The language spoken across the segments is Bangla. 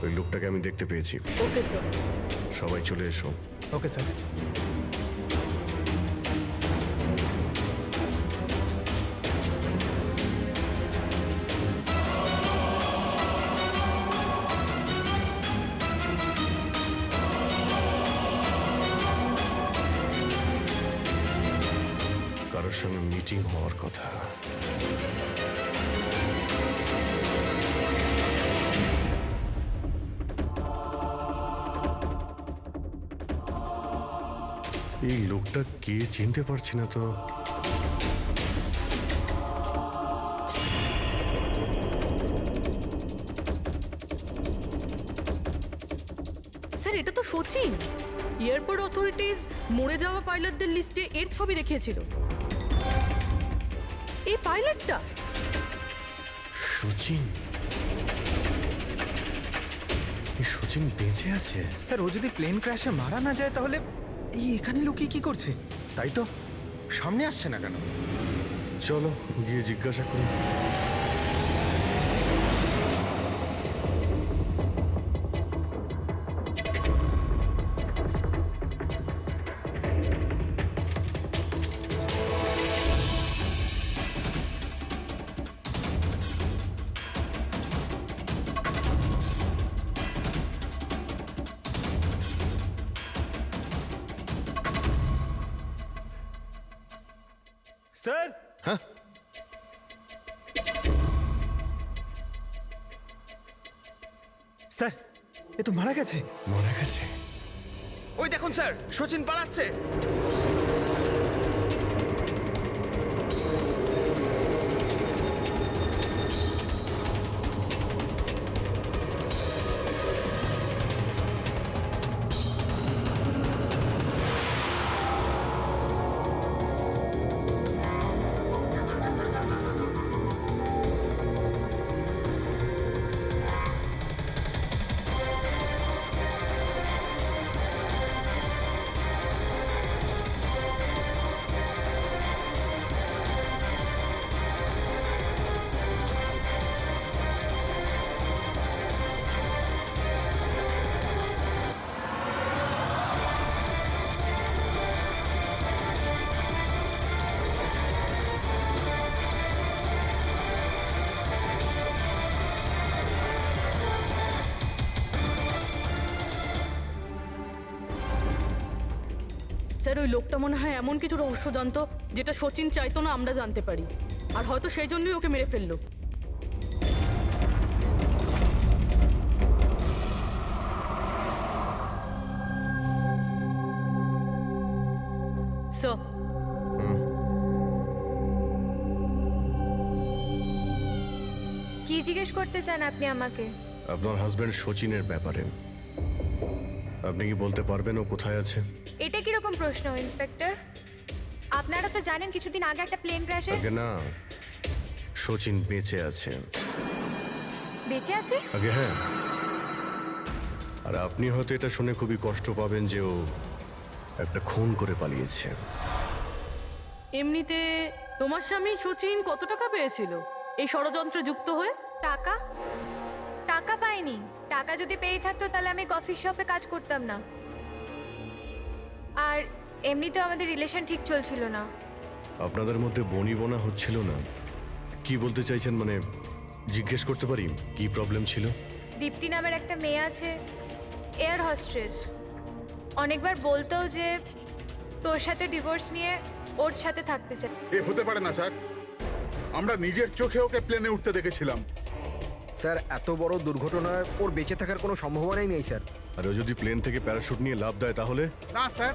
ওই লোকটাকে আমি দেখতে পেয়েছি। Okay sir. সবাই চলে এসো। Okay sir. কারোর সঙ্গে মিটিং হওয়ার কথা। এই লোকটা কে চিনতে পারছি না তো। স্যার এটা তো সচিন। এয়ারপোর্ট অথরিটিজ মরে যাওয়া পাইলটদের লিস্টে এর ছবি দেখিয়েছিল। এই পাইলটটা সচিন। এই সচিন বেঁচে আছে? স্যার ও যদি প্লেন ক্র্যাশে মারা না যায় তাহলে এই এখানে লুকিয়ে কি করছে? তাই তো, সামনে আসছে না কেন? চলো গিয়ে জিজ্ঞাসা করি। স্যার। হ্যাঁ, স্যার এ তো মারা গেছে। মারা গেছে? ওই দেখুন স্যার, সচিন পালাচ্ছে। স্যার ওই লোকটা মনে হয় এমন কিছু রহস্য জানতো যেটা সচিন চাইতো না আমরা জানতে পারি, আর হয়তো সেই জন্যই ওকে মেরে ফেললো। স্যার কি জিজ্ঞেস করতে চান আপনি আমাকে? আপনার হাজবেন্ড সচিনের ব্যাপারে। আপনি কি বলতে পারবেন ও কোথায় আছে? এটা কিরকম প্রশ্ন ইন্সপেক্টর? আপনারা তো জানেন কিছুদিন আগে একটা প্লেন ক্র্যাশে। আগে না, সচিন বেঁচে আছে। বেঁচে আছে? আগে হ্যাঁ। আর আপনি হয়তো এটা শুনে খুবই কষ্ট পাবেন যে ও একটা খুন করে পালিয়েছে। এমনিতে তোমার স্বামী সচিন কত টাকা পেয়েছিল এই ষড়যন্ত্রে যুক্ত হয়ে? টাকা? টাকা পাইনি। টাকা যদি পেয়ে থাকতো তাহলে আমি কফি শপে কাজ করতাম না। আর এমনিতেও আমাদের রিলেশন ঠিক চলছিল না। আপনাদের মধ্যে বনিবনা হচ্ছিল না? কি বলতে চাইছেন, মানে জিজ্ঞেস করতে পারি কি প্রবলেম ছিল? দীপ্তি নামের একটা মেয়ে আছে, এয়ার হোস্টেস। অনেকবার বলতো যে তোর সাথে ডিভোর্স নিয়ে ওর সাথে থাকতে চাই। এ হতে পারে না স্যার, আমরা নিজের চোখে ওকে প্লেনে উঠতে দেখেছিলাম। স্যার এত বড় দুর্ঘটনায় ওর বেঁচে থাকার কোনো সম্ভাবনাই নেই স্যার। আর ও যদি প্লেন থেকে প্যারাশুট নিয়ে লাফ দেয় তাহলে? না স্যার,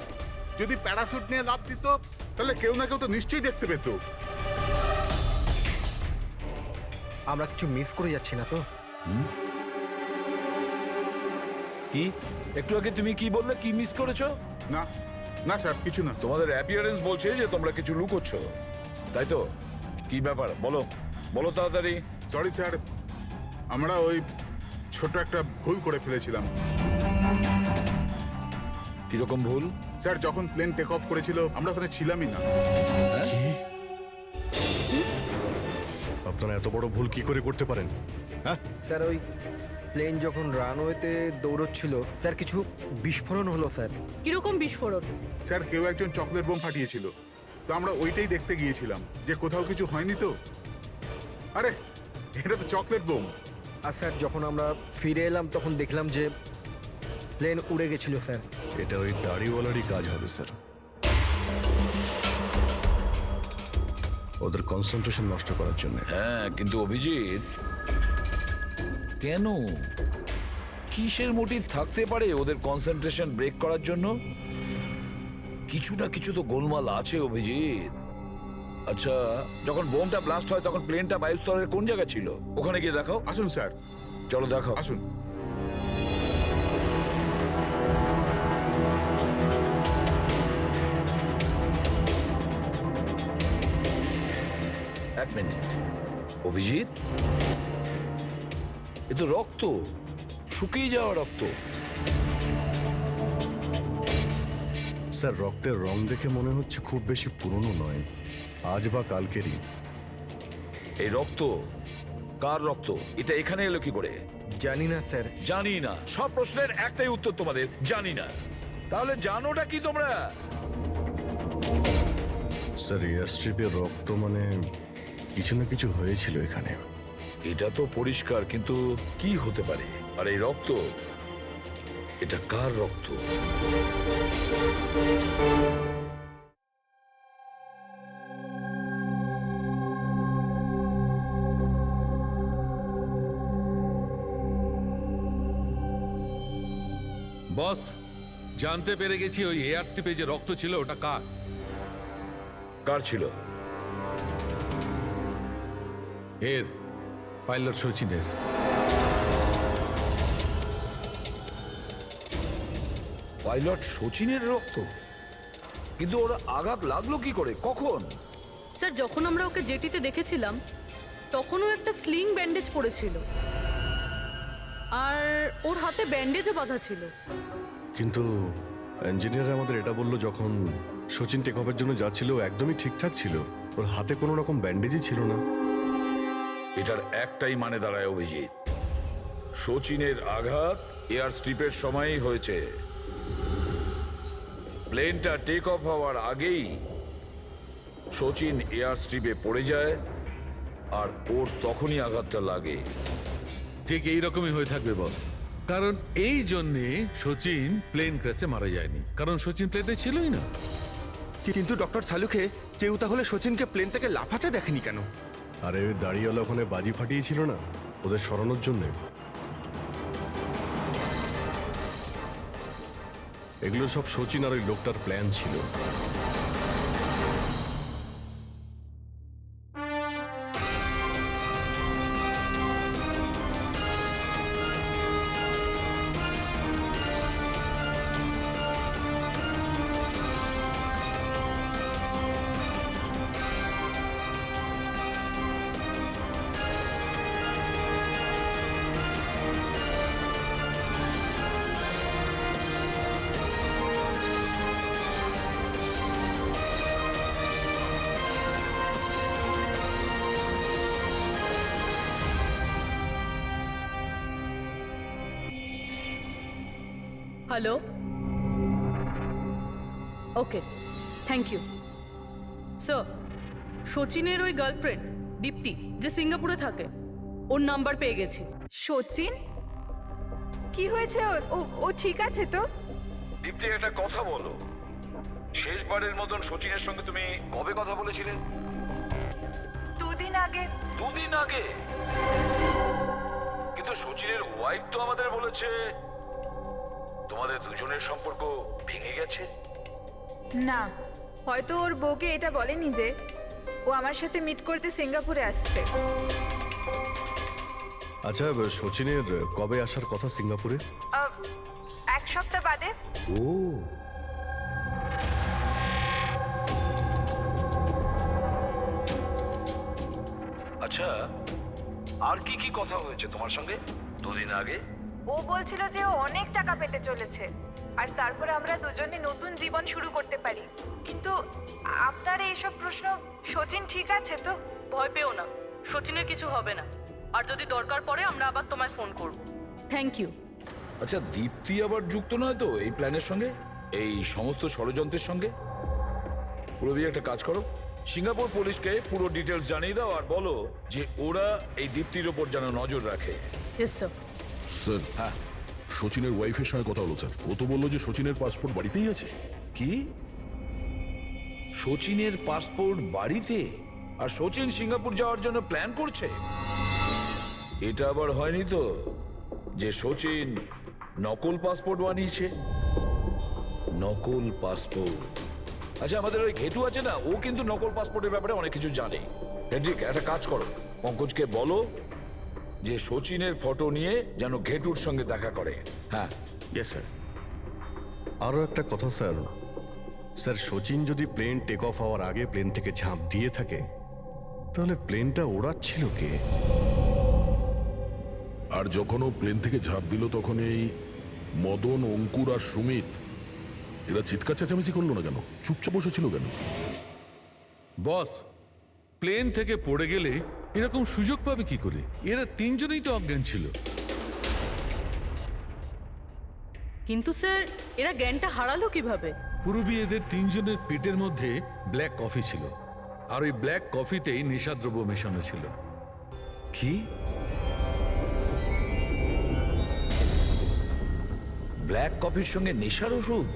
যদি প্যারাসুট নিয়ে লাফ দিত তাহলে কেউ না কেউ তো নিশ্চয়ই দেখতে পেত। আমরা কিছু মিস করে যাচ্ছি না তো? কি একটু আগে তুমি কি বললে? কি মিস করেছো? না না স্যার, কিছু না। তোমাদের অ্যাপিয়ারেন্স বলছে যে তোমরা কিছু লুকোচ্ছ, তাই তো? কি ব্যাপার বলো, বলো তাড়াতাড়ি। সরি স্যার, আমরা ওই ছোট একটা ভুল করে ফেলেছিলাম। কিরকম ভুল? স্যার যখন প্লেন টেক অফ করেছিল আমরা ওখানে ছিলামই না। কি? আপনারা এত বড় ভুল কি করে করতে পারেন? হ্যাঁ স্যার ওই প্লেন যখন রানওয়েতে দৌড়চ্ছিল স্যার কিছু বিস্ফোরণ হলো স্যার। কিরকম বিস্ফোরণ? স্যার কেউ একজন চকলেট বোম ফাটিয়েছিল, তো আমরা ওইটাই দেখতে গিয়েছিলাম যে কোথাও কিছু হয়নি তো। আরে এটা তো চকলেট বোম। আর স্যার যখন আমরা ফিরে এলাম তখন দেখলাম যে প্লেন উড়ে গেছিল স্যার। এটা ওই দাড়িওয়ালারই কাজ হবে স্যার। ওদের কনসেন্ট্রেশন নষ্ট করার জন্য। হ্যাঁ, কিন্তু অভিজিৎ, কেন? কিসের মোটিভ থাকতে পারে ওদের কনসেন্ট্রেশন ব্রেক করার জন্য? কিছু না কিছু তো গোলমাল আছে অভিজিৎ। আচ্ছা, যখন বোমটা ব্লাস্ট হয় তখন প্লেনটা বায়ুস্তরের কোন জায়গা ছিল? ওখানে গিয়ে দেখাও। আসুন স্যার, চলো দেখাও। আসুন। এক মিনিট অভিজিৎ, এ তো রক্ত, শুকিয়ে যাওয়া রক্ত। স্যার রক্তের রং দেখে মনে হচ্ছে খুব বেশি পুরনো নয়, আজ বা কালকেরই। এই রক্ত কার রক্ত? এটা এখানে এলো কি করে? জানি না স্যার। জানি না। সব প্রশ্নের একটাই উত্তর তোমাদের, জানি না। তাহলে জানোটা কি তোমরা? স্যার এয়ার স্ট্রিপের রক্ত মানে কিছু না কিছু হয়েছিল এখানে। এটা তো পরিষ্কার, কিন্তু কি হতে পারে? আর এই রক্ত, এটা কার রক্ত? বস, জানতে পেরে গেছি ওই এয়ার স্ট্রিপে যে রক্ত ছিল ওটা কার। কার ছিল? এর পাইলট সচিনের। পাইলট সচিনের রক্ত? কিন্তু ওরা আঘাত লাগলো কি করে, কখন? স্যার যখন আমরা ওকে জেটিতে দেখেছিলাম তখনও একটা স্লিং ব্যান্ডেজ পড়েছিল, আর ওর হাতে ব্যান্ডেজও বাঁধা ছিল। কিন্তু ইঞ্জিনিয়ার আমাদের এটা বললো যখন সচিন টেক অফের জন্য যাচ্ছিল ও একদমই ঠিকঠাক ছিল, ওর হাতে কোনো রকম ব্যান্ডেজই ছিল না। এটার একটাই মানে দাঁড়ায় অভিজিৎ, সচিনের আঘাত এয়ার স্ট্রিপের সময়ই হয়েছে। প্লেনটা টেক অফ হওয়ার আগেই সচিন এয়ার স্ট্রিপে পড়ে যায়, আর ওর তখনই আঘাতটা লাগে। ঠিক এইরকমই হয়ে থাকবে বস, কারণ এই জন্যে সচিন প্লেন ক্র্যাশে মারা যায়নি, কারণ সচিন প্লেনে ছিলই না। কিন্তু ডক্টর সালুকে কেউ তাহলে সচিনকে প্লেন থেকে লাফাতে দেখেনি কেন? আরে ওই দাড়িওয়ালা ওখানে বাজি ফাটিয়েছিল না ওদের সরানোর জন্যে। এগুলো সব সচিন আর ওই লোকটার প্ল্যান ছিল। Hello, okay, thank you sir. সচিনের ওই গার্লফ্রেন্ড দীপ্তি যে সিঙ্গাপুরে থাকে, ওর নাম্বার পেয়ে গেছি। সচিন কি হয়েছে ওর? ও ঠিক আছে তো? দীপ্তি, একটা কথা বলো, শেষবারের মতন সচিনের সঙ্গে তুমি কবে কথা বলেছিলে? 2 দিন আগে। 2 দিন আগে? কিন্তু সচিনের ওয়াইফ তো আমাদের বলেছে তোমাদের দুজনের সম্পর্ক ভেঙে গেছে। না, হয়তো ওর বউকে এটা বলেনি যে ও আমার সাথে মিট করতে সিঙ্গাপুরে আসছে। আচ্ছা, সচিনের কবে আসার কথা সিঙ্গাপুরে? 1 সপ্তাহ বাদে। ও, আচ্ছা, আর কি কি কথা হয়েছে তোমার সঙ্গে 2 দিন আগে? ও বলছিল যে ও অনেক টাকা পেতে চলেছে, আর তারপরে আমরা দুজনে নতুন জীবন শুরু করতে পারি। কিন্তু আপনার এইসব প্রশ্ন, সচিন ঠিক আছে তো? ভয় পেও না, সচিনের কিছু হবে না। আর যদি দরকার পড়ে আমরা আবার তোমায় ফোন করব। Thank you. আচ্ছা, দীপ্তি আবার যুক্ত নয় তো এই প্ল্যানের সঙ্গে, এই সমস্ত ষড়যন্ত্রের সঙ্গে? পুরবি, একটা কাজ করো, সিঙ্গাপুর পুলিশকে পুরো ডিটেলস জানিয়ে দাও আর বলো যে ওরা এই দীপ্তির ওপর যেন নজর রাখে। Yes sir. স্যার, হ্যাঁ, সচিনের ওয়াইফের সঙ্গে কথা হলো স্যার। ও তো বললো যে সচিনের পাসপোর্ট বাড়িতেই আছে। কি? সচিনের পাসপোর্ট বাড়িতে? আর সচিন সিঙ্গাপুর যাওয়ার জন্য প্ল্যান করছে? এটা আবার হয়নি তো যে সচিন নকল পাসপোর্ট বানিয়েছে? নকল পাসপোর্ট? আচ্ছা, আমাদের ওই ঘেটু আছে না, ও কিন্তু নকল পাসপোর্টের ব্যাপারে অনেক কিছু জানে। হেড্রিক, একটা কাজ করো, পঙ্কজকে বলো যে সচিনের ফটো নিয়ে যেন ঘেটুর সঙ্গে দেখা করে। হ্যাঁ। Yes sir. আরও একটা কথা স্যার, স্যার সচিন যদি প্লেন টেক অফ হওয়ার আগে প্লেন থেকে ঝাঁপ দিয়ে থাকে, তাহলে প্লেনটা ওড়াচ্ছিল কে? আর যখন ও প্লেন থেকে ঝাঁপ দিল তখন এই মদন, অঙ্কুর আর সুমিত এরা চিৎকার চেঁচামেচি করলো না কেন? চুপচাপ বসেছিল কেন? বস, প্লেন থেকে পড়ে গেলে এরকম সুযোগ পাবে কি করে? এরা তিনজনেই তো অজ্ঞান ছিল। কিন্তু স্যার, এরা জ্ঞানটা হারালো কিভাবে? পুরবি, এদের তিনজনের পেটের মধ্যে ব্ল্যাক কফি ছিল, আর ওই ব্ল্যাক কফিতেই নেশাদ্রব্য মেশানো ছিল। কি? ব্ল্যাক কফির সঙ্গে নেশার ওষুধ?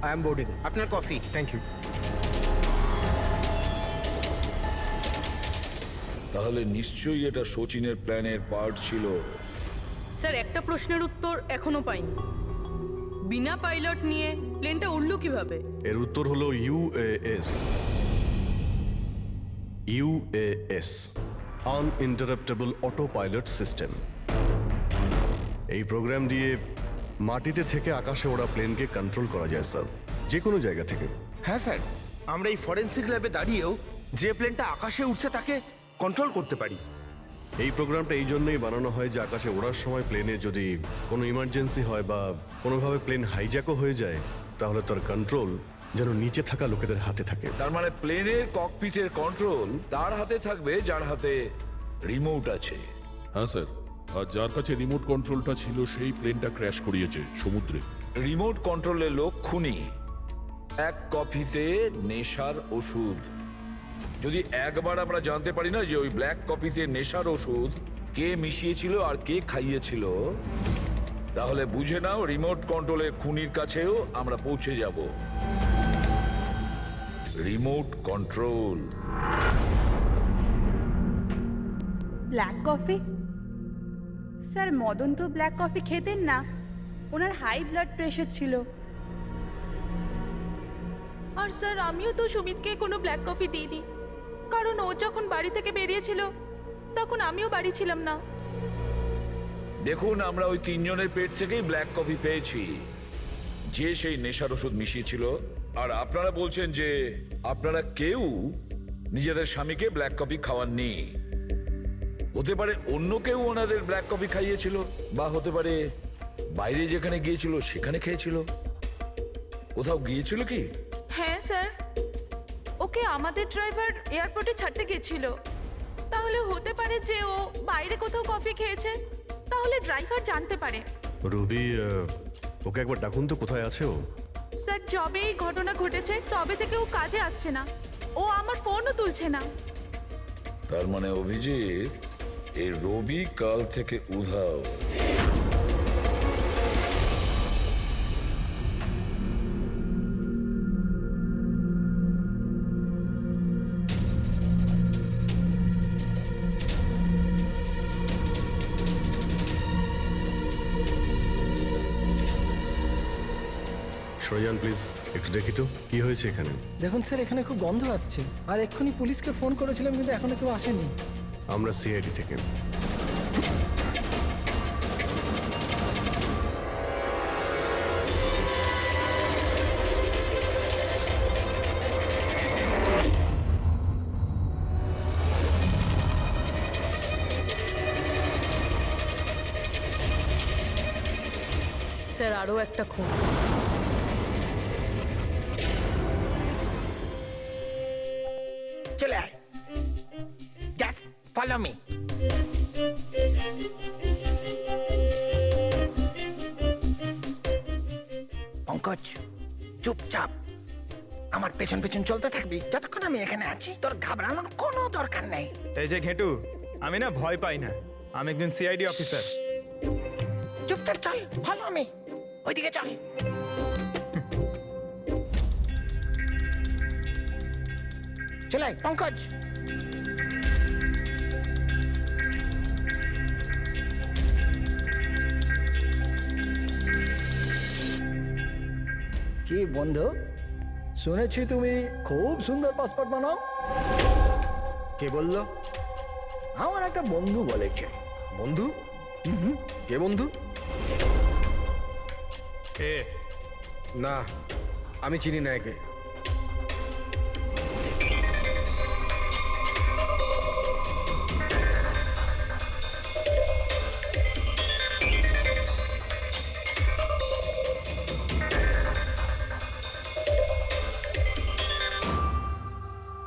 I am boarding. আপনার কফি। Thank you. তাহলে নিশ্চয়ই এটা সচিনের প্ল্যানের পার্ট ছিল। স্যার, একটা প্রশ্নের উত্তর এখনো পাইনি। বিনা পাইলট নিয়ে প্লেনটা উড়লো কিভাবে? এর উত্তর হলো UAS. UAS, আনইন্টারাপ্টেবল auto pilot system. এই প্রোগ্রাম দিয়ে মাটিতে থেকে আকাশে ওড়া প্লেনকে কন্ট্রোল করা যায় স্যার, যে কোনো জায়গা থেকে। হ্যাঁ স্যার, আমরা এই ফরেন্সিক ল্যাবে দাঁড়িয়েও যে প্লেনটা আকাশে উঠছে তাকে কন্ট্রোল করতে পারি। এই প্রোগ্রামটা এই জন্যই বানানো হয় যে আকাশে ওড়ার সময় প্লেনে যদি কোনো ইমার্জেন্সি হয় বা কোনোভাবে প্লেন হাইজ্যাকও হয়ে যায়, তাহলে তার কন্ট্রোল যেন নিচে থাকা লোকেদের হাতে থাকে। তার মানে প্লেনের ককপিটের কন্ট্রোল তার হাতে থাকবে যার হাতে রিমোট আছে। হ্যাঁ স্যার, আর যার কাছে রিমোট কন্ট্রোলটা ছিল সেই প্লেনটা ক্র্যাশ করিয়েছে সমুদ্রে। রিমোট কন্ট্রোলের লোক খুনি, এক কফিতে নেশার ওষুধ। যদি একবার আমরা জানতে পারি না যে ওই ব্ল্যাক কফিতে নেশার ওষুধ কে মিশিয়েছিল আর কে খাইয়েছিল, তাহলে বুঝে নাও রিমোট কন্ট্রোলের খুনির কাছেও আমরা পৌঁছে যাব। Remote control. Black coffee? Sir, Madan তো ব্ল্যাক কফি খেতেন না, ওনার হাই ব্লাড প্রেশার ছিল। আর স্যার, আমিও তো সুমিতকে কোনো ব্ল্যাক কফি দিইনি, কারণ ও যখন বাড়ি থেকে বেরিয়েছিল তখন আমিও বাড়ি ছিলাম না। দেখুন, আমরা ওই তিনজনের পেট থেকেই ব্ল্যাক কফি পেয়েছি, যে সেই নেশার ওষুধ মিশিয়েছিল। আর আপনারা বলছেন যে আপনারা কেউ নিজেদের স্বামীকে ব্ল্যাক কফি খাওয়াননি। হতে পারে অন্য কেউ ওনাদের ব্ল্যাক কফি খাইয়েছিল, বা হতে পারে বাইরে যেখানে গিয়েছিল সেখানে খেয়েছিল। কোথাও গিয়েছিল কি? হ্যাঁ স্যার, ওকে আমাদের ড্রাইভার এয়ারপোর্টে ছাড়তে গেছিল। তাহলে হতে পারে যে ও বাইরে কোথাও কফি খেয়েছে, তাহলে ড্রাইভার জানতে পারে। রবি, ওকে একবার ডাকুন তো, কোথায় আছে ও? স্যার, যবে এই ঘটনা ঘটেছে তবে থেকে ও কাজে আসছে না, ও আমার ফোনও তুলছে না। তার মানে অভিজিৎ, এই রবি কাল থেকে উধাও। সরে যান প্লিজ, একটু দেখি তো কি হয়েছে এখানে। দেখুন স্যার, এখানে খুব গন্ধ আসছে, আর এক্ষুনি পুলিশকে ফোন করেছিলাম কিন্তু এখনো কেউ আসেনি। আমরা সিআইডি থেকে। স্যার, আরও একটা খুন। চলে আয়, জাস্ট ফলো মি। পঙ্কজ চুপচাপ আমার পেছন পেছন চলতে থাকবি যতক্ষণ আমি এখানে আছি। তোর ঘাবড়ানোর কোনো দরকার নেই। এই যে ঘেটু, আমি না ভয় পাই না, আমি একজন সিআইডি অফিসার। চুপচাপ চল, ভালো আমি ওইদিকে চল। চলে পঙ্কজ। কি বন্ধু, শুনেছি তুমি খুব সুন্দর পাসপোর্ট বানাও। কে বললো? আমার একটা বন্ধু বলেছে। বন্ধু? কে বন্ধু? এ না, আমি চিনি না একে।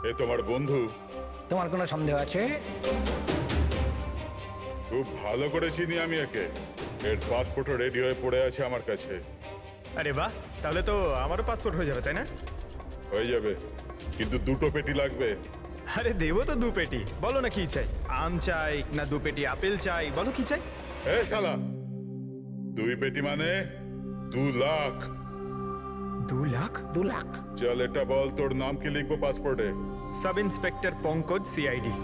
এ তোমার বন্ধু? তোমার কোনো সন্দেহ আছে? খুব ভালো করে চিনি আমি একে। এর পাসপোর্টও রেডি হয়ে পড়ে আছে আমার কাছে। আরে বাহ, তাহলে তো আমারও পাসপোর্ট হয়ে যাবে, তাই না? হয়ে যাবে, কিন্তু 2টো পেটি লাগবে। আরে দেবো তো 2 পেটি। বলো না কি চাই, আম চাই না 2 পেটি আপেল চাই, বলো কি চাই? এ শালা, 2 পেটি মানে 2 লাখ। 2 লাখ? 2 লাখ? চল এটা বল, তোর নাম কি লিখবো পাসপোর্টে? Sub inspector Pankaj, CID.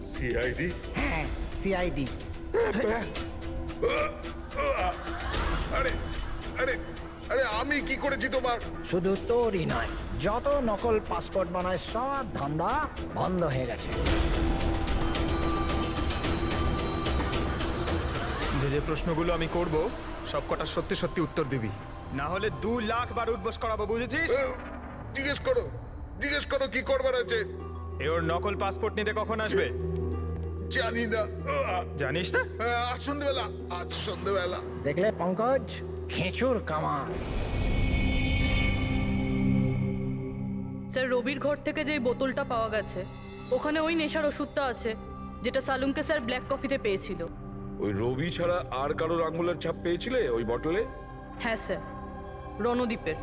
CID? হ্যাঁ, সিআইডি। আরে আরে আরে আমি কি করেছি তোমার? শুধু তোরই নয়, যত নকল পাসপোর্ট বানায় সব ধান্দা বন্ধ হয়ে গেছে। যে যে প্রশ্নগুলো আমি করব সব কটা সত্যি সত্যি উত্তর দিবি, না হলে 2 লাখ বার উঠবস করাবো, বুঝেছিস? জিজ্ঞেস করো কি করবার আছে। এ ওর নকল পাসপোর্ট নিতে কখন আসবে? জানি না। জানিস না? আজ সন্ধ্যেবেলা। দেখলে পঙ্কজ, খেঁচুর কামার। স্যার, রবির ঘর থেকে যে বোতলটা পাওয়া গেছে ওখানে ওই নেশার ওষুধটা আছে যেটা সালুনকে স্যার ব্ল্যাক কফিতে পেয়েছিল। ওই রবি ছাড়া আর কারোর আঙ্গুলের ছাপ পেয়েছিলে ওই বটলে? হ্যাঁ স্যার, রণদ্বীপের।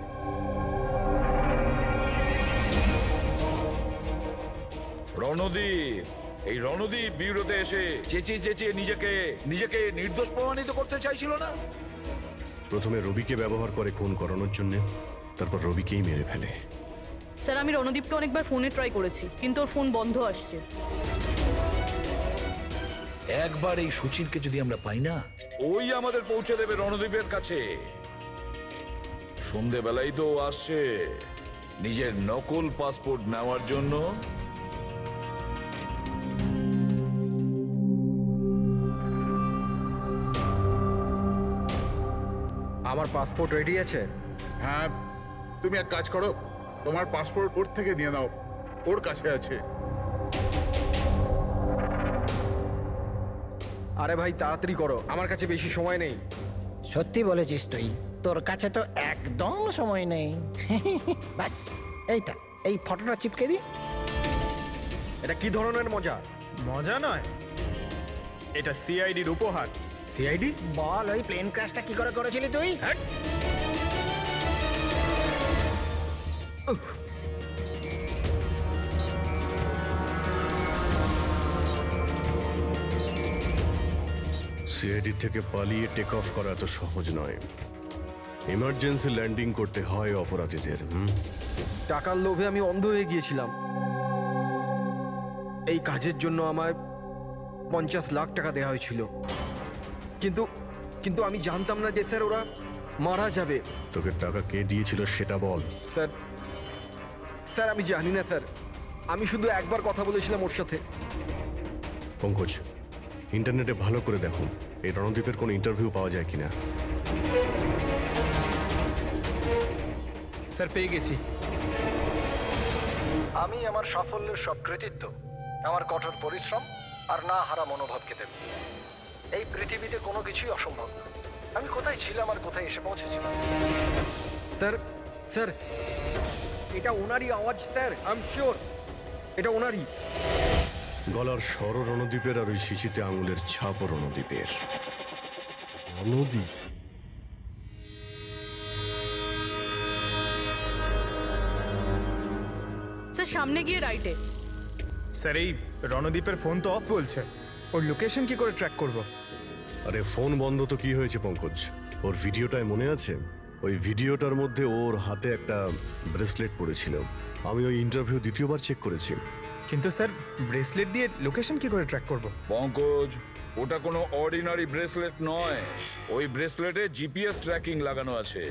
রণদীপ, এই রণদীপ বিউরোতে এসে চেঁচিয়ে চেঁচিয়ে নিজেকে নির্দোষ প্রমাণিত করতে চাইছিল না? প্রথমে রবিকে ব্যবহার করে খুন করানোর জন্য, তারপর রবিকেই মেরে ফেলে। স্যার, আমি রণদীপকে অনেকবার ফোনে ট্রাই করেছি, কিন্তু ওর ফোন বন্ধ আসছে। একবার এই সুচিনকে যদি আমরা পাই না, ওই আমাদের পৌঁছে দেবে রণদীপের কাছে। সন্ধেবেলায় তো আসছে নিজের নকল পাসপোর্ট নেওয়ার জন্য। আমার পাসপোর্ট রেডি আছে? হ্যাঁ, তুমি এক কাজ করো, তোমার পাসপোর্ট ওর থেকে নিয়ে নাও, ওর কাছে আছে। আরে ভাই তাড়াতাড়ি করো, আমার কাছে বেশি সময় নেই। সত্যি বলেছিস তুই, তোর কাছে তো একদম সময় নেই। বাস এইটা, এই ফটোটা চিপকে দি। এটা কি ধরনের মজা? মজা নয়, এটা সিআইডির উপহার। সিআইডি? বল, ওই প্লেন ক্র্যাশটা কি করে করেছিলি তুই? সিআইডি থেকে পালিয়ে টেক অফ করা এত সহজ নয়। ইমার্জেন্সি ল্যান্ডিং করতে হয় অপরাধীদের। টাকার লোভে আমি অন্ধ হয়ে গিয়েছিলাম। এই কাজের জন্য আমায় 50 লাখ টাকা দেওয়া হয়েছিল, কিন্তু আমি জানতাম না যে স্যার ওরা মারা যাবে। তোকে টাকা কে দিয়েছিল সেটা বল। স্যার আমি জানি না স্যার, আমি শুধু একবার কথা বলেছিলাম ওর সাথে। পঙ্কজ, ইন্টারনেটে ভালো করে দেখুন এই রণদ্বীপের কোনো ইন্টারভিউ পাওয়া যায় কিনা। স্যার, পেয়ে গেছি। আমি আমার সাফল্যের সব কৃতিত্ব আমার কঠোর পরিশ্রম আর না হারা মনোভাবকে দেব। এই পৃথিবীতে কোনো কিছুই অসম্ভব না। আমি কোথায় ছিলাম আর কোথায় এসে পৌঁছেছিলাম। স্যার এটা ওনারই আওয়াজ স্যার, আই এম শিওর এটা ওনারই। গলার স্বর রণদ্বীপের আর ওই শিশিতে আঙুলের ছাপও রণদ্বীপের। রণদীপ। স্যার সামনে গিয়ে রাইটে। স্যার এই রণদীপের ফোন তো অফ বলছে, ওর লোকেশন কি করে ট্র্যাক করব? আরে ফোন বন্ধ তো কি হয়েছে পঙ্কজ, ওর ভিডিওটায় মনে আছে? ওই ভিডিওটার মধ্যে ওর হাতে একটা ব্রেসলেট পড়েছিল। আমি ওই ইন্টারভিউ দ্বিতীয়বার চেক করেছি। কিন্তু স্যার ব্রেসলেট দিয়ে লোকেশন কি করে ট্র্যাক করব? পঙ্কজ, ওটা কোনো অর্ডিনারি ব্রেসলেট নয়। ওই ব্রেসলেটে জিপিএস ট্র্যাকিং লাগানো আছে।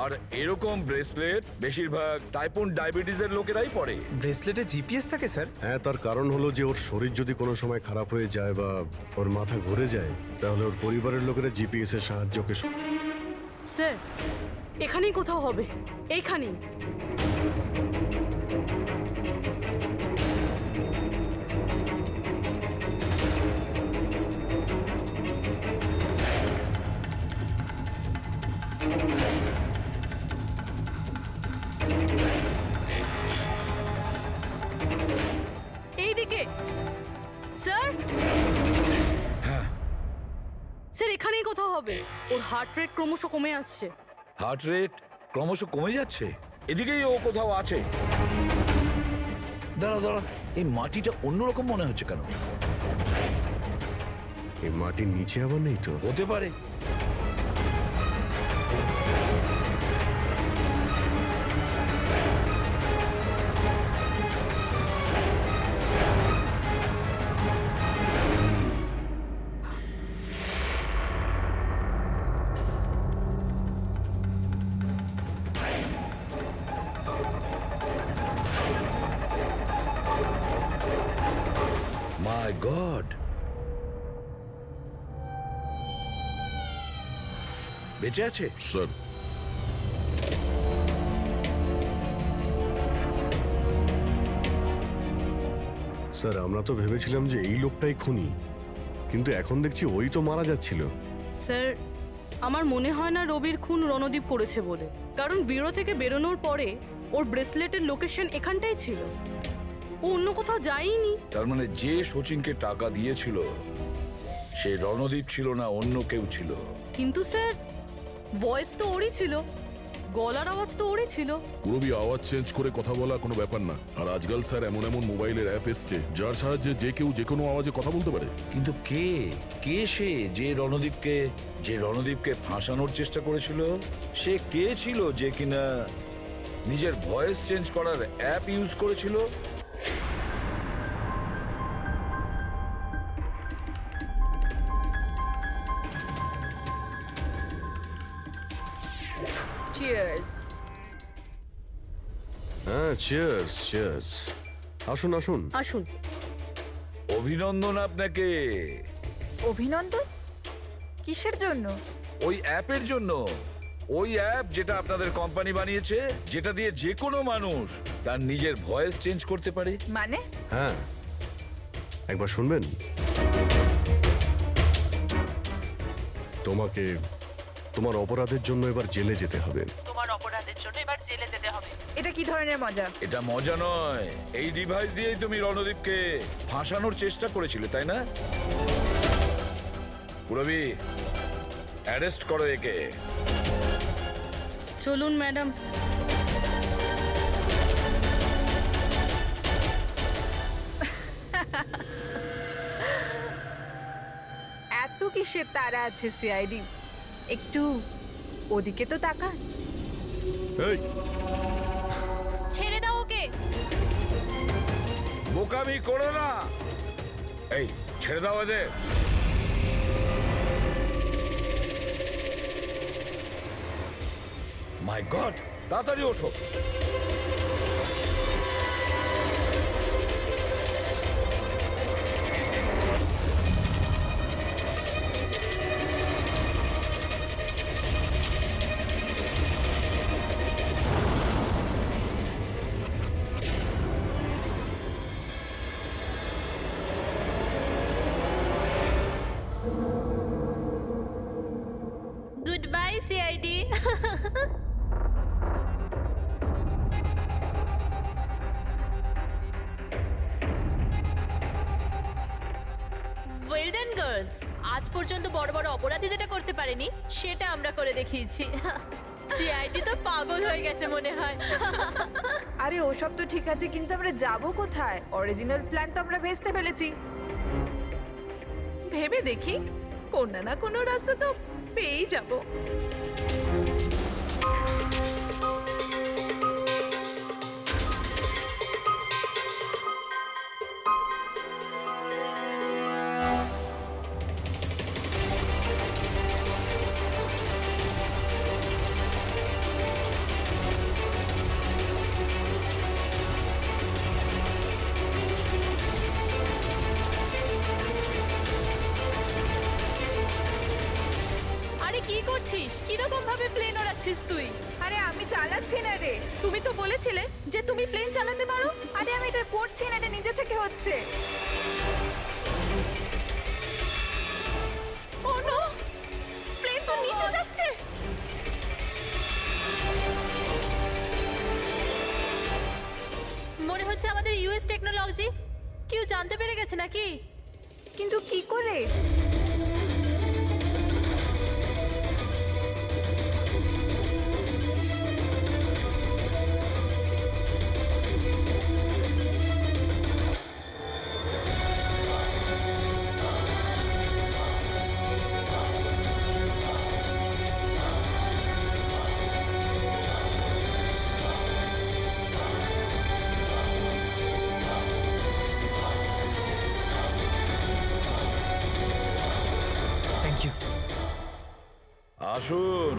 আর এরকম ব্রেসলেট বেশিরভাগ টাইপ 1 ডায়াবেটিসের লোকেরাই পরে। ব্রেসলেটে জিপিএস থাকে স্যার? হ্যাঁ, তার কারণ হলো যে ওর শরীর যদি কোনো সময় খারাপ হয়ে যায় বা ওর মাথা ঘুরে যায়, তাহলে ওর পরিবারের লোকেরা জিপিএস এর সাহায্যকে স্যার এখানেই কোথাও হবে, এইখানেই। এইদিকে স্যার। স্যার এখানেই কোথাও হবে। ওর হার্ট রেট ক্রমশ কমে আসছে। হার্ট রেট ক্রমশ কমে যাচ্ছে, এদিকেই ও কোথাও আছে। দাঁড়া দাঁড়া, এই মাটিটা অন্যরকম মনে হচ্ছে কেন? এই মাটির নিচে আবার নেই তো? হতে পারে। মাই গড, বেঁচে আছে স্যার। স্যার আমরা তো ভেবেছিলাম যে এই লোকটাই খুনি, কিন্তু এখন দেখছি ওই তো মারা যাচ্ছিল। স্যার আমার মনে হয় না রবির খুন রণদীপ করেছে বলে, কারণ ব্যুরো থেকে বেরোনোর পরে ওর ব্রেসলেটের লোকেশন এখানটাই ছিল, ও অন্য কোথাও যায়নি। তার মানে যে শচীনকে টাকা দিয়েছিল সে রণদীপ ছিল না, অন্য কেউ ছিল। কিন্তু স্যার ভয়েস তো ওরই ছিল, গলার আওয়াজ তো ওরই ছিল। পুরোবি আওয়াজ চেঞ্জ করে কথা বলা কোনো ব্যাপার না। আর আজকাল স্যার এমন এমন মোবাইলের অ্যাপ এসছে যার সাহায্যে যে কেউ যে কোনো আওয়াজে কথা বলতে পারে। কিন্তু কে কে সে যে রণদীপকে ফাঁসানোর চেষ্টা করেছিল? সে কে ছিল যে কিনা নিজের ভয়েস চেঞ্জ করার অ্যাপ ইউজ করেছিল? চিয়ার্স। হ্যাঁ, চিয়ার্স চিয়ার্স। আসুন আসুন আসুন। অভিনন্দন আপনাকে। অভিনন্দন? কিসের জন্য? ওই অ্যাপের জন্য। ওই অ্যাপ যেটা আপনাদের কোম্পানি বানিয়েছে, যেটা দিয়ে যে কোনো মানুষ তার নিজের ভয়েস চেঞ্জ করতে পারে। মানে? হ্যাঁ, একবার শুনবেন? তোমাকে তোমার অপরাধের জন্য এবার জেলে যেতে হবে। তোমার অপরাধের জন্য এবার জেলে যেতে হবে। এটা কি ধরনের মজা? এটা মজা নয়। এই ডিভাইস দিয়েই তুমি রণদীপকে ফাঁসানোর চেষ্টা করেছিলে, তাই না? পুরবি, অ্যারেস্ট করো একে। চলুন ম্যাডাম। এত কিসের তারা আছে সিআইডি? একটু ওদিকে তো তাকান। এই ছেড়ে দাও ওকে। বোকামি করো না। এই ছেড়ে দাও এদের। মাই গড, তাড়াতাড়ি ওঠো। Good bye CID. Well done girls, আজ পর্যন্ত বড় বড় অপরাধী যেটা করতে পারেনি সেটা আমরা করে দেখিয়েছি। সিআইডি তো পাগল হয়ে গেছে মনে হয়। আরে ওসব তো ঠিক আছে, কিন্তু আমরা যাব কোথায়? অরিজিনাল প্ল্যান তো আমরা ভেস্তে ফেলেছি। ভেবে দেখি, কোনো না কোনো রাস্তা তো পেয়েই যাব। আরে কি করছিস? কিরকম ভাবে প্লেন ওড়াচ্ছিস তুই? আরে আমি চালাচ্ছি না রে। তুমি তো বলেছিলে যে তুমি প্লেন চালাতে পারো। আরে আমি এটা করছি না, এটা নিজে থেকে হচ্ছে। ও নো, প্লেন তো নিচে যাচ্ছে। মনে হচ্ছে আমাদের ইউএস টেকনোলজি কেউ জানতে পেরে গেছে নাকি? কিন্তু কি করে? Thank you. আসুন।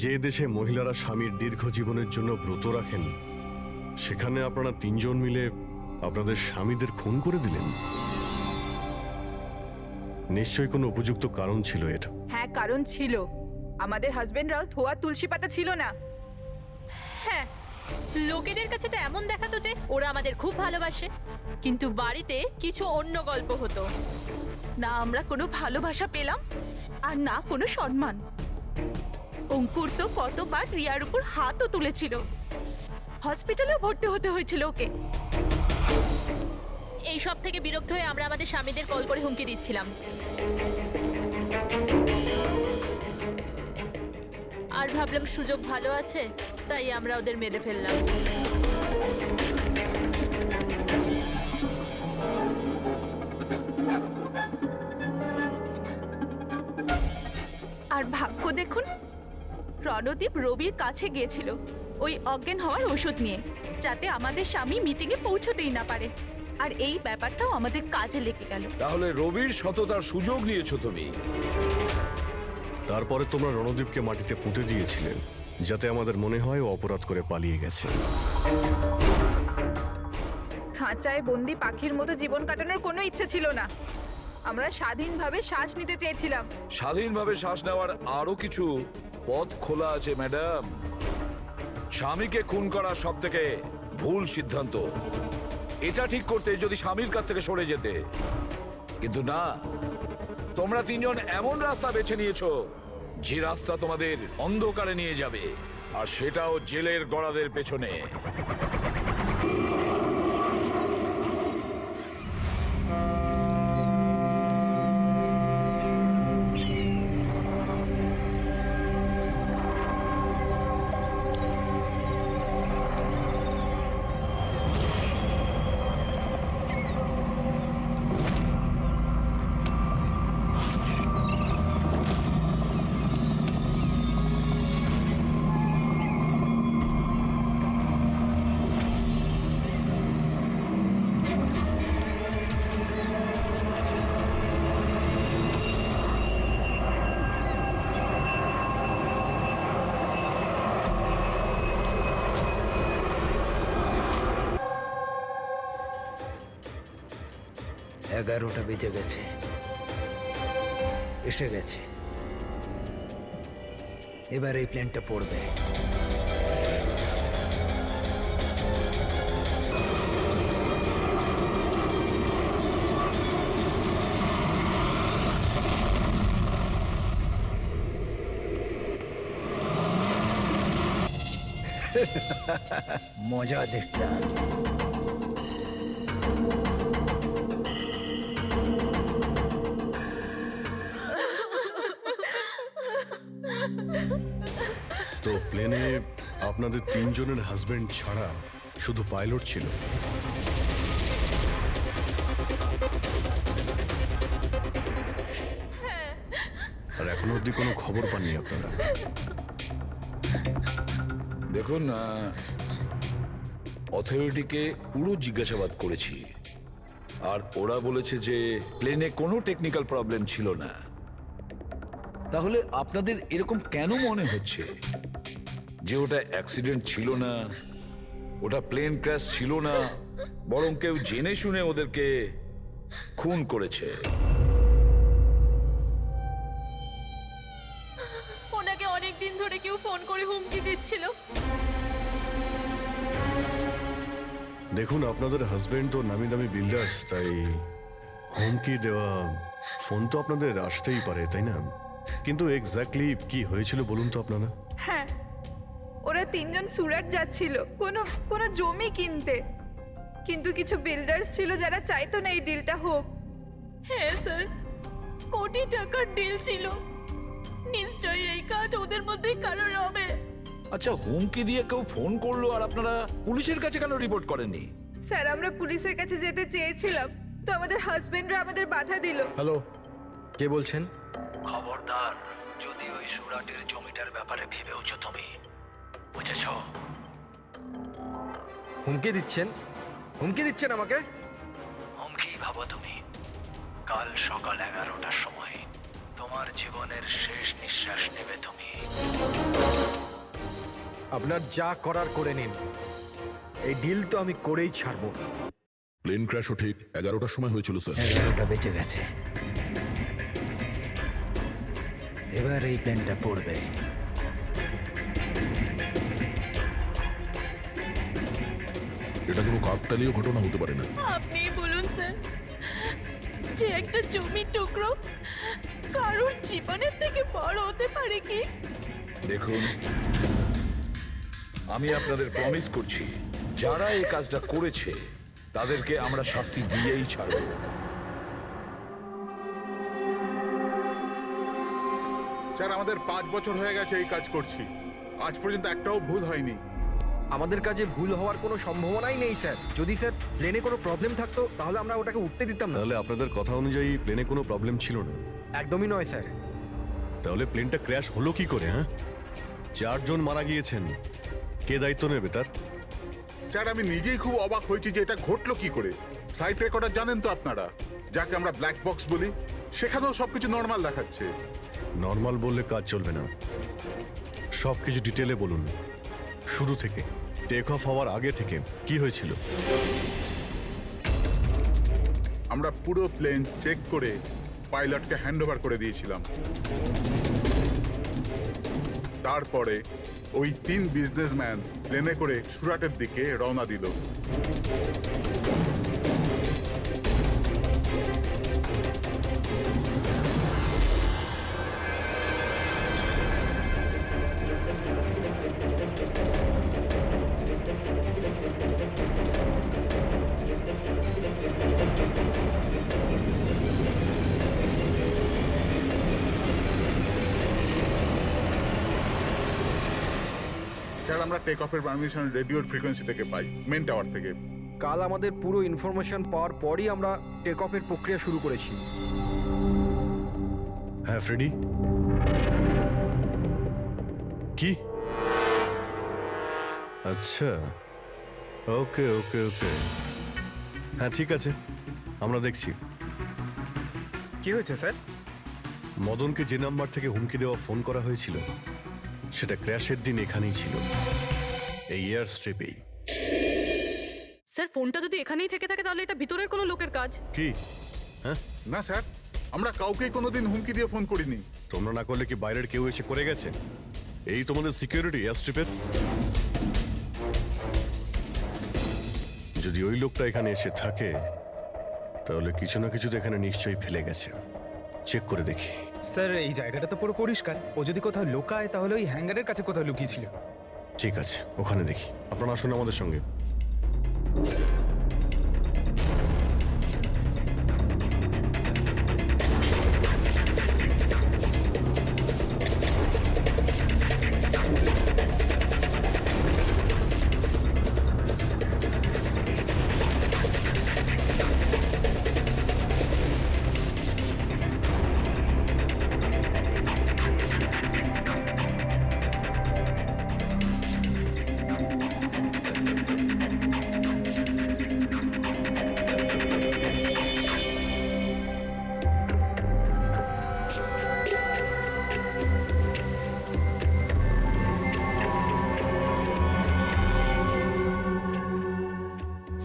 যে দেশে মহিলারা স্বামীর দীর্ঘ জীবনের জন্য ব্রত রাখেন, সেখানে আপনারা তিনজন মিলে আপনাদের স্বামীদের খুন করে দিলেন। নিশ্চয়ই কোনো উপযুক্ত কারণ ছিল এর। হ্যাঁ, কারণ ছিল। আমাদের হাজবেন্ডরাও ধোয়া তুলসী পাতা ছিল না। হ্যাঁ, লোকেদের কাছে তো এমন দেখাতো যে ওরা আমাদের খুব ভালোবাসে, কিন্তু বাড়িতে কিছু অন্য গল্প হতো। না আমরা কোনো ভালোবাসা পেলাম, আর না কোনো সম্মান। অঙ্কুর তো কতবার রিয়ার উপর হাতও তুলেছিল, হসপিটালেও ভর্তি হতে হয়েছিল ওকে। এই সব থেকে বিরক্ত হয়ে আমরা আমাদের স্বামীদের কল করে হুমকি দিচ্ছিলাম। আর ভাবলাম সুযোগ ভালো আছে, তাই আমরা ওদের মেরে ফেললাম। আর ভাগ্য দেখুন, রণদীপ রবির কাছে গিয়েছিল ওই অজ্ঞান হওয়ার ওষুধ নিয়ে, যাতে আমাদের স্বামী মিটিংয়ে পৌঁছতেই না পারে। আর এই ব্যাপারটাও আমাদের কাজে লেগে গেল। তাহলে রবির সততার সুযোগ নিয়েছো তুমি। তারপরে তোমরা রণদীপকে মাটিতে পুঁতে দিয়েছিলেন, যাতে আমাদের মনে হয় ও অপরাধ করে পালিয়ে গেছে। খাঁচায় বন্দি পাখির মতো জীবন কাটানোর কোনো ইচ্ছে ছিল না। আমরা স্বাধীনভাবে শ্বাস নিতে চেয়েছিলাম। স্বাধীনভাবে শ্বাস নেওয়ার আরো কিছু পথ খোলা আছে ম্যাডাম। স্বামীকে খুন করা সব থেকে ভুল সিদ্ধান্ত। এটা ঠিক করতে যদি স্বামীর কাছ থেকে সরে যেতে, কিন্তু না, তোমরা তিনজন এমন রাস্তা বেছে নিয়েছো যে রাস্তা তোমাদের অন্ধকারে নিয়ে যাবে, আর সেটাও জেলের গড়াদের পেছনে। এগারোটা বেজে গেছে, এসে গেছে। এবার এই প্ল্যানটা পড়বে। মজা দেখলাম। তো প্লেনে আপনাদের তিনজনের হাজবেন্ড ছাড়া শুধু পাইলট ছিল? আর এখনো অবধি কোনো খবর পাননি আপনারা? দেখুন, অথরিটিকে পুরো জিজ্ঞাসাবাদ করেছি, আর ওরা বলেছে যে প্লেনে কোনো টেকনিক্যাল প্রবলেম ছিল না। তাহলে আপনাদের এরকম কেন মনে হচ্ছে যে ওটা অ্যাক্সিডেন্ট ছিল না, ওটা প্লেন ক্র্যাশ ছিল না, বরং কেউ জেনে শুনে ওদেরকে খুন করেছে? ওনাকে অনেক দিন ধরে কেউ ফোন করে হুমকি দিচ্ছিল। দেখুন, আপনাদের হাজবেন্ড তো নামি দামি বিল্ডার্স, তাই হুমকি দেওয়া ফোন তো আপনাদের আসতেই পারে, তাই না? কিন্তু এক্স্যাক্টলি কি হয়েছিল বলুন তো আপনারা? হ্যাঁ, ওরা তিনজন সুরাট যাচ্ছিল কোনো জমি কিনতে, কিন্তু কিছু বিল্ডার্স ছিল যারা চাইতো না এই ডিলটা হোক। হ্যাঁ স্যার, কোটি টাকার ডিল ছিল। নিশ্চয়ই এই কাজ ওদের মধ্যেই কারোর হবে। আচ্ছা, হুমকি দিয়ে কেউ ফোন করলো আর আপনারা পুলিশের কাছে কেন রিপোর্ট করেননি? স্যার, আমরা পুলিশের কাছে যেতে চেয়েছিলাম, তো আমাদের হাজবেন্ডরা আমাদের বাধা দিল। হ্যালো, কে বলছেন? খবরদার, যদি ওই সুরাটের জমিটার ব্যাপারে ভেবেওছো তুমি, বুঝেছো? হুমকি দিচ্ছেন আমাকে? হুমকি ভাবো তুমি। কাল সকাল 11টার সময় তোমার জীবনের শেষ নিঃশ্বাস নেবে তুমি। আপনার যা করার করে নিন, এই ডিল তো আমি করেই ছাড়বো। প্লেন ক্র্যাশও ঠিক 11টার সময় হয়েছিল স্যার। 11টা বেজে গেছে। এবার এই প্লেনটা পড়বে। এটা কোনো কাকতালীয় ঘটনা হতে পারে না। আপনি বলুন স্যার, যে একটা জমির টুকরো কারোর জীবনের থেকে বড় হতে পারে কি? দেখুন, আমি আপনাদের প্রমিস করছি, যারা এই কাজটা করেছে তাদেরকে আমরা শাস্তি দিয়েই ছাড়ব। স্যার, আমাদের 5 বছর হয়ে গেছে এই কাজ করছি, আজ পর্যন্ত একটাও ভুল হয়নি। আমাদের কাজে ভুল হওয়ার কোনো সম্ভাবনাই নেই স্যার। যদি স্যার প্লেনে কোনো প্রবলেম থাকতো তাহলে আমরা ওটাকে উঠতে দিতাম না। তাহলে আপনাদের কথা অনুযায়ী প্লেনে কোনো প্রবলেম ছিল না? একদমই নয় স্যার। তাহলে প্লেনটা ক্র্যাশ হলো কি করে? হ্যাঁ, 4 জন মারা গিয়েছেন, কে দায়িত্ব নেবে তার? স্যার, আমি নিজেই খুব অবাক হয়েছি যে এটা ঘটলো কি করে। ফ্লাইট রেকর্ডার জানেন তো আপনারা, যাকে আমরা ব্ল্যাক বক্স বলি, সেখানেও সবকিছু নর্মাল দেখাচ্ছে। নর্মাল বললে কাজ চলবে না, সব কিছু ডিটেলে বলুন, শুরু থেকে, টেক অফ হওয়ার আগে থেকে কি হয়েছিল? আমরা পুরো প্লেন চেক করে পাইলটকে হ্যান্ডওভার করে দিয়েছিলাম। তারপরে ওই 3 বিজনেসম্যান প্লেনে করে সুরাটের দিকে রওনা দিল। স্যার, আমরা টেক অফের পারমিশন রেডিওর ফ্রিকোয়েন্সি থেকে পাই, মেন টাওয়ার থেকে। কাল আমাদের পুরো ইনফরমেশন পাওয়ার পরই আমরা টেক অফের প্রক্রিয়া শুরু করেছি। হ্যাঁ ফ্রেডি, কি? আচ্ছা, ওকে ওকে ওকে, হ্যাঁ ঠিক আছে, আমরা দেখছি। কি হয়েছে স্যার? মদনকে যে নাম্বার থেকে হুমকি দেওয়া ফোন করা হয়েছিল, সেটা ক্র্যাশের দিন এখানেই ছিল, এই এয়ার স্ট্রিপেই। স্যার, ফোনটা যদি এখানেই থেকে থাকে তাহলে এটা ভিতরের কোনো লোকের কাজ। কি? হ্যাঁ না স্যার, আমরা কাউকেই কোনোদিন হুমকি দিয়ে ফোন করিনি। তোমরা না করলে কি বাইরের কেউ এসে করে গেছে? এই তোমাদের সিকিউরিটি এয়ার স্ট্রিপের? যদি ওই লোকটা এখানে এসে থাকে তাহলে কিছু না কিছু তো এখানে নিশ্চয়ই ফেলে গেছে, চেক করে দেখি। স্যার, এই জায়গাটা তো পুরো পরিষ্কার। ও যদি কোথাও লুকায় তাহলে ওই হ্যাঙ্গারের কাছে কোথাও লুকিয়েছিল। ঠিক আছে, ওখানে দেখি। আপনারা আসুন আমাদের সঙ্গে।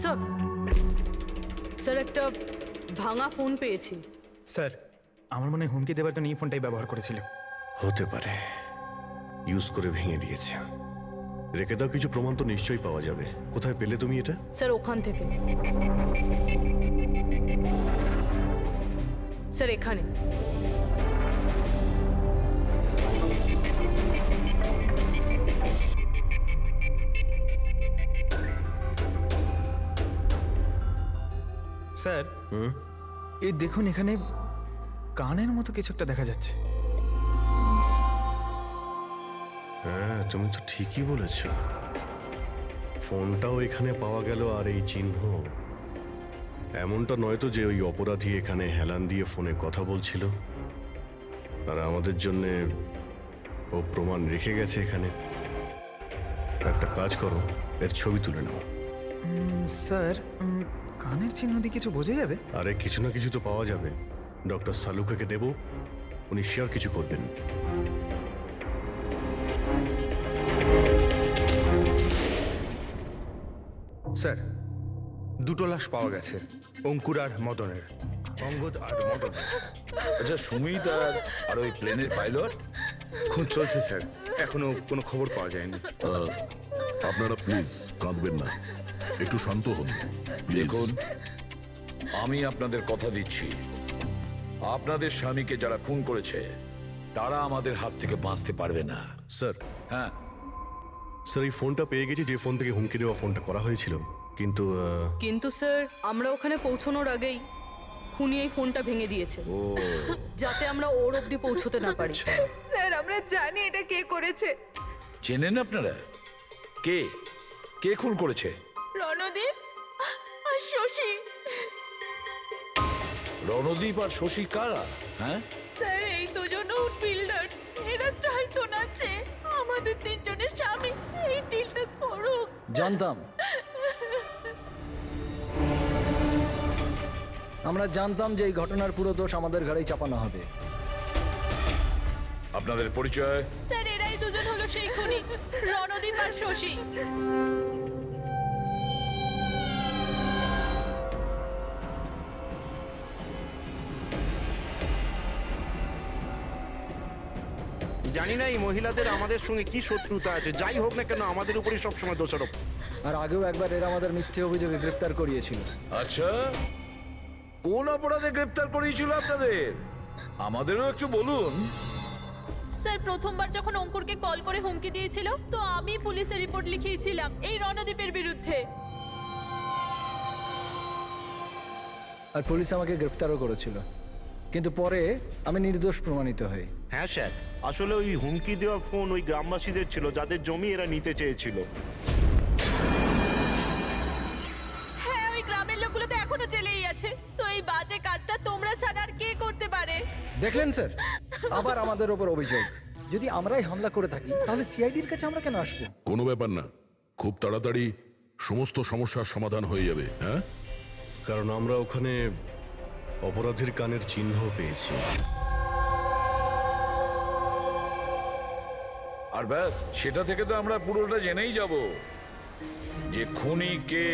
স্যার, স্যার একটা ভাঙা ফোন পেয়েছি। স্যার আমার মনে হয় হুমকি দেওয়ার জন্য এই ফোনটাই ব্যবহার করেছিল। হতে পারে, ইউজ করে ভেঙে দিয়েছে। রেখে দাও, কিছু প্রমাণ তো নিশ্চয়ই পাওয়া যাবে। কোথায় পেলে তুমি এটা? স্যার ওখান থেকে। স্যার এখানে। স্যার এই দেখুন, এখানে কানের মতো কিছু একটা দেখা যাচ্ছে। হ্যাঁ, তুমি তো ঠিকই বলেছ। ফোনটাও এখানে পাওয়া গেল, আর এই চিহ্ন। এমনটা নয় তো যে ওই অপরাধী এখানে হেলান দিয়ে ফোনে কথা বলছিল, আর আমাদের জন্যে ও প্রমাণ রেখে গেছে এখানে। একটা কাজ করো, এর ছবি তুলে নাও। স্যার কানের চিহ্ন দিয়ে কিছু বোঝা যাবে? আরে কিছু না কিছু তো পাওয়া যাবে। ডক্টর সালুকাকে দেব, উনি শিওর কিছু করবেন। স্যার, দুটো লাশ পাওয়া গেছে, অঙ্কুর আর মদনের। অঙ্গদ আর মদন। আচ্ছা, সুমিত আর ওই প্লেনের পাইলট? খুন চলছে স্যার, এখনো কোনো খবর পাওয়া যায়নি। আপনারা প্লিজ কাঁদবেন না, একটু শান্ত হন। দেখুন, আমি আপনাদের কথা দিচ্ছি, আপনাদের স্বামীকে যারা খুন করেছে তারা আমাদের হাত থেকে বাঁচতে পারবে না। স্যার, হ্যাঁ স্যার এই ফোনটা পেয়ে গেছি, যে ফোন থেকে হুমকি দেওয়া ফোনটা করা হয়েছিল। কিন্তু স্যার আমরা ওখানে পৌঁছানোর আগেই খুনি এই ফোনটা ভেঙে দিয়েছে, যাতে আমরা ওর অবধি পৌঁছতে না পারি। স্যার আমরা জানি এটা কে করেছে। চেনেন আপনারা? কে কে খুন করেছে? রণদীপ আর শশী। রণদীপ আর শশী কারা? হ্যাঁ স্যার এই দুজন বিল্ডার্স, এরা চাইতো না যে আমাদের তিনজনের স্বামী এই ডিলটা করুক। জানতাম, আমরা জানতাম যে এই ঘটনার পুরো দোষ আমাদের ঘাড়েই চাপানো হবে। আপনাদের পরিচয়? স্যার এরাই দুজন হলো সেই খুনি, রণদীপ আর শশী। জানি না এই মহিলাদের আমাদের সঙ্গে কি শত্রুতা আছে। যাই হোক না কেন, আমাদের উপরই সবসময় দোষারোপ। আর আগেও একবার এরা আমাদের মিথ্যে অভিযোগে গ্রেফতার করিয়েছিল। আচ্ছা, কোন অপরাধে গ্রেফতার করিয়েছিল আপনাদের? আমাদেরও একটু বলুন। স্যার প্রথমবার যখন অঙ্কুরকে কল করে হুমকি দিয়েছিল, তো আমি পুলিশে রিপোর্ট লিখিয়েছিলাম এই রণদীপের বিরুদ্ধে। আর পুলিশ আমাকে গ্রেফতারও করেছিল, কিন্তু পরে আমি নির্দোষ প্রমাণিত হই। হ্যাঁ স্যার, আসলে ওই হুমকি দেওয়া ফোন ওই গ্রামবাসীদের ছিল, যাদের জমি এরা নিতে চেয়েছিল। হ্যাঁ, ওই গ্রামের লোকগুলো তো এখনো জেলেই আছে। তো এই বাজে কাজটা তোমরা ছাড়া আর কে করতে পারে? দেখলেন স্যার, আবার আমাদের ওপর অভিযোগ। যদি আমরাই হামলা করে থাকি তাহলে সিআইডির কাছে আমরা কেন আসবো? কোনো ব্যাপার না, খুব তাড়াতাড়ি সমস্ত সমস্যার সমাধান হয়ে যাবে। হ্যাঁ, কারণ আমরা ওখানে অপরাধীর কানের চিহ্ন পেয়েছি। আর ব্যাস, সেটা থেকে তো আমরা পুরোটা জেনেই যাব যে খুনি কে।